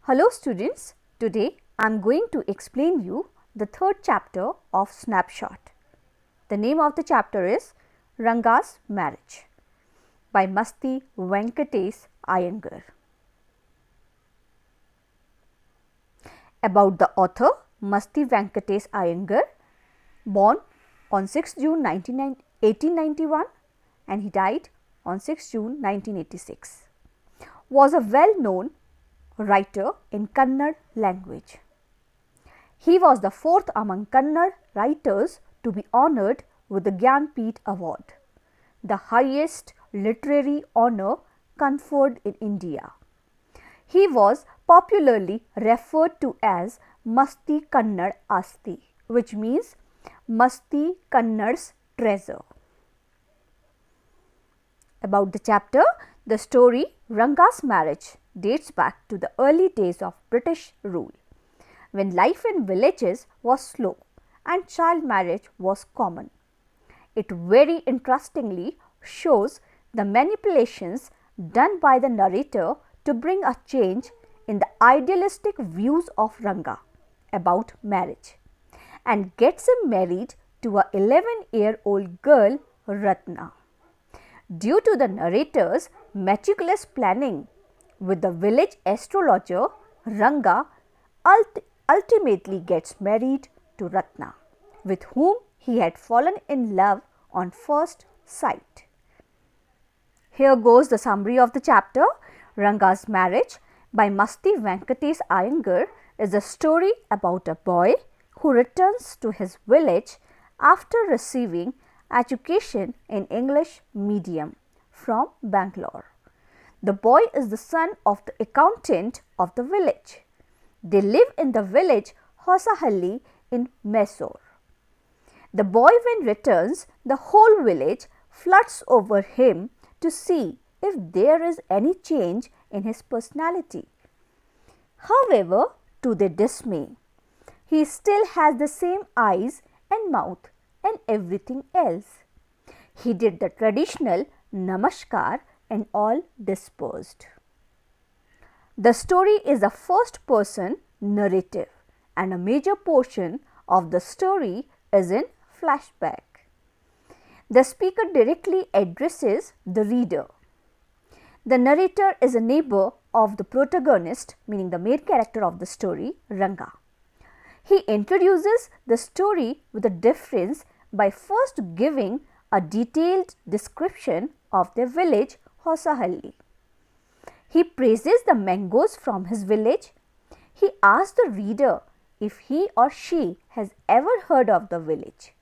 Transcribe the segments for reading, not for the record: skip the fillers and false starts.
Hello students, today I am going to explain you the third chapter of Snapshot. The name of the chapter is Ranga's Marriage by Masti Venkatesh Iyengar. About the author Masti Venkatesh Iyengar, born on 6 June 1891 and he died on 6 June 1986, was a well-known writer in Kannada language. He was the fourth among Kannada writers to be honoured with the Gyanpith Award, the highest literary honour conferred in India. He was popularly referred to as Masti Kannada Asti, which means Masti Kannada's treasure. About the chapter, the story Ranga's Marriage dates back to the early days of British rule, when life in villages was slow and child marriage was common. It very interestingly shows the manipulations done by the narrator to bring a change in the idealistic views of Ranga about marriage and gets him married to a 11-year-old girl, Ratna. Due to the narrator's meticulous planning with the village astrologer, Ranga ultimately gets married to Ratna, with whom he had fallen in love on first sight. Here goes the summary of the chapter. Ranga's Marriage by Masti Venkatesh Iyengar is a story about a boy who returns to his village after receiving education in English medium from Bangalore. The boy is the son of the accountant of the village. They live in the village Hosahalli in Mysore. The boy, when returns, the whole village floods over him to see if there is any change in his personality. However, to their dismay, he still has the same eyes and mouth and everything else. He did the traditional namaskar and all dispersed. The story is a first person narrative and a major portion of the story is in flashback. The speaker directly addresses the reader. The narrator is a neighbor of the protagonist, meaning the main character of the story, Ranga. He introduces the story with a difference by first giving a detailed description of their village, Hosahalli. He praises the mangoes from his village. He asks the reader if he or she has ever heard of the village.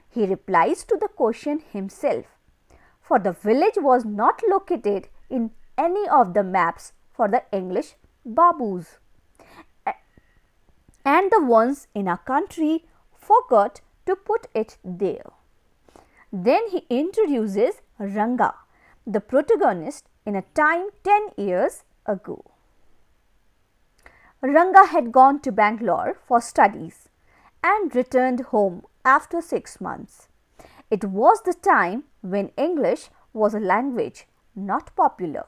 He replies to the question himself, for the village was not located in any of the maps for the English Babus, and the ones in our country forgot to put it there. Then he introduces Ranga, the protagonist, in a time 10 years ago. Ranga had gone to Bangalore for studies and returned home after 6 months. It was the time when English was a language not popular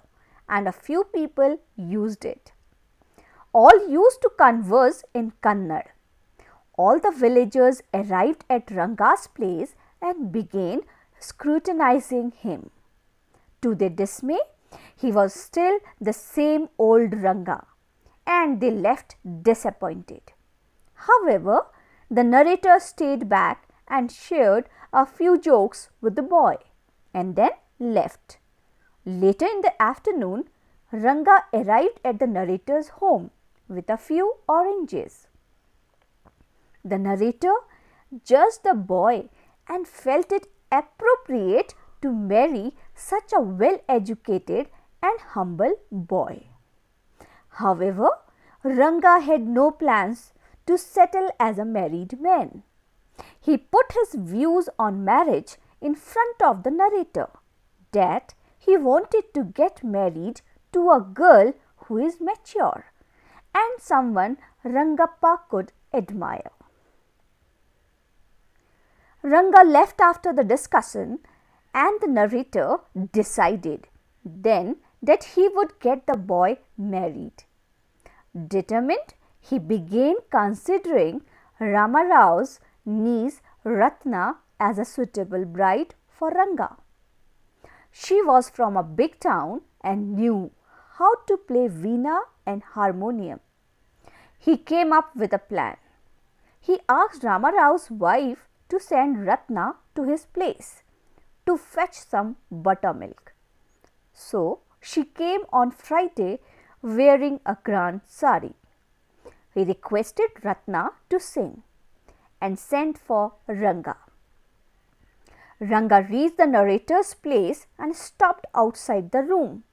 and a few people used it. All used to converse in Kannada. All the villagers arrived at Ranga's place and began scrutinizing him. To their dismay, he was still the same old Ranga and they left disappointed. However, the narrator stayed back and shared a few jokes with the boy and then left. Later in the afternoon, Ranga arrived at the narrator's home with a few oranges. The narrator judged the boy and felt it appropriate to marry such a well-educated and humble boy. However, Ranga had no plans to settle as a married man. He put his views on marriage in front of the narrator, that he wanted to get married to a girl who is mature and someone Rangappa could admire. Ranga left after the discussion and the narrator decided then that he would get the boy married. Determined, he began considering Ramarao's niece Ratna as a suitable bride for Ranga. She was from a big town and knew how to play veena and harmonium. He came up with a plan. He asked Ramarao's wife to send Ratna to his place to fetch some buttermilk. So she came on Friday wearing a grand sari. He requested Ratna to sing and sent for Ranga. Ranga reached the narrator's place and stopped outside the room,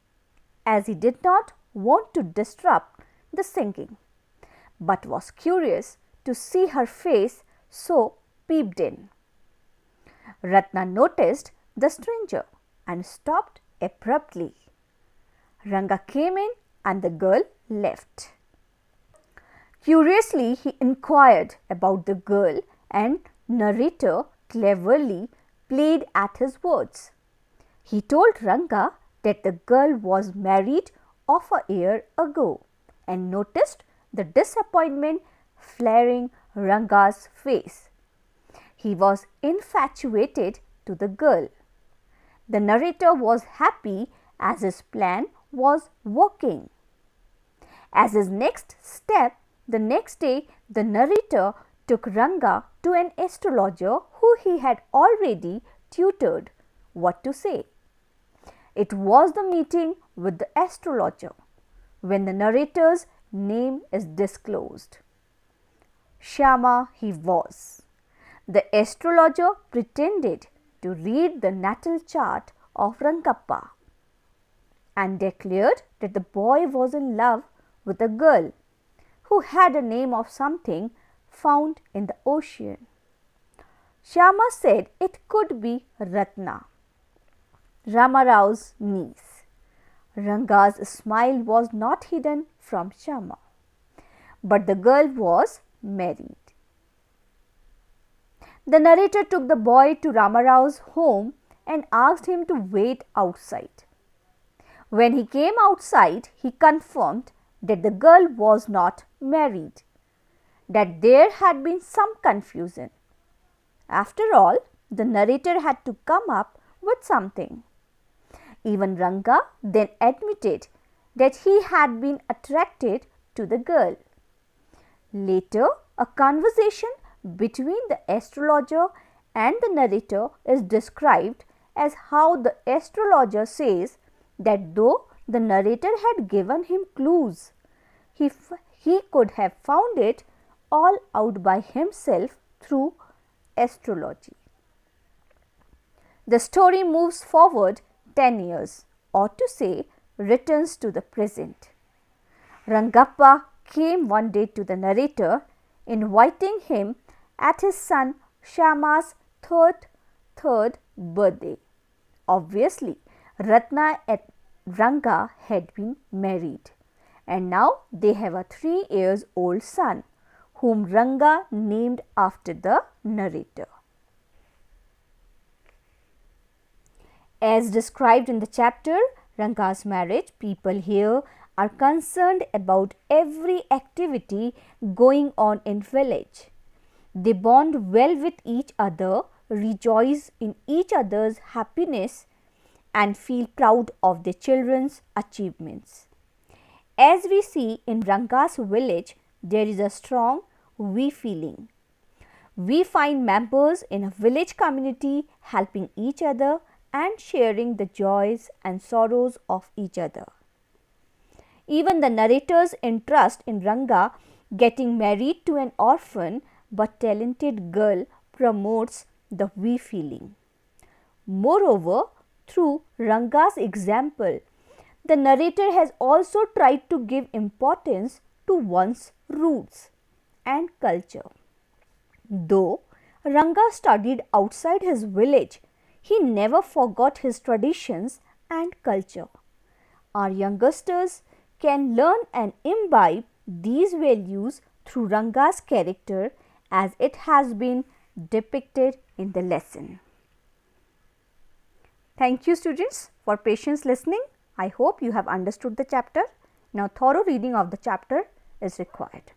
as he did not want to disrupt the singing, but was curious to see her face, so peeped in. Ratna noticed the stranger and stopped abruptly. Ranga came in and the girl left. Curiously, he inquired about the girl and narrator cleverly played at his words. He told Ranga that the girl was married of a year ago and noticed the disappointment flaring Ranga's face. He was infatuated to the girl. The narrator was happy as his plan was working. As his next step, the next day, the narrator took Ranga to an astrologer who he had already tutored what to say. It was the meeting with the astrologer when the narrator's name is disclosed. Shyama he was. The astrologer pretended to read the natal chart of Rangappa and declared that the boy was in love with a girl who had a name of something found in the ocean. Shyama said it could be Ratna, Ramarao's niece. Ranga's smile was not hidden from Shyama, but the girl was married. The narrator took the boy to Ramarao's home and asked him to wait outside. When he came outside, he confirmed that the girl was not married, that there had been some confusion. After all, the narrator had to come up with something. Even Ranga then admitted that he had been attracted to the girl. Later, a conversation between the astrologer and the narrator is described as how the astrologer says that though the narrator had given him clues, he could have found it all out by himself through astrology. The story moves forward 10 years, or to say, returns to the present. Rangappa came one day to the narrator, inviting him at his son Shyama's third birthday. Obviously, Ratna and Ranga had been married, and now they have a 3-year-old son, whom Ranga named after the narrator. As described in the chapter Ranga's marriage, people here are concerned about every activity going on in village. They bond well with each other, rejoice in each other's happiness, and feel proud of their children's achievements. As we see in Ranga's village, there is a strong we feeling. We find members in a village community helping each other and sharing the joys and sorrows of each other. Even the narrator's interest in Ranga getting married to an orphan but talented girl promotes the we feeling. Moreover, through Ranga's example, the narrator has also tried to give importance to one's roots and culture. Though Ranga studied outside his village, he never forgot his traditions and culture. Our youngsters can learn and imbibe these values through Ranga's character as it has been depicted in the lesson. Thank you students for patience listening. I hope you have understood the chapter. Now thorough reading of the chapter is required.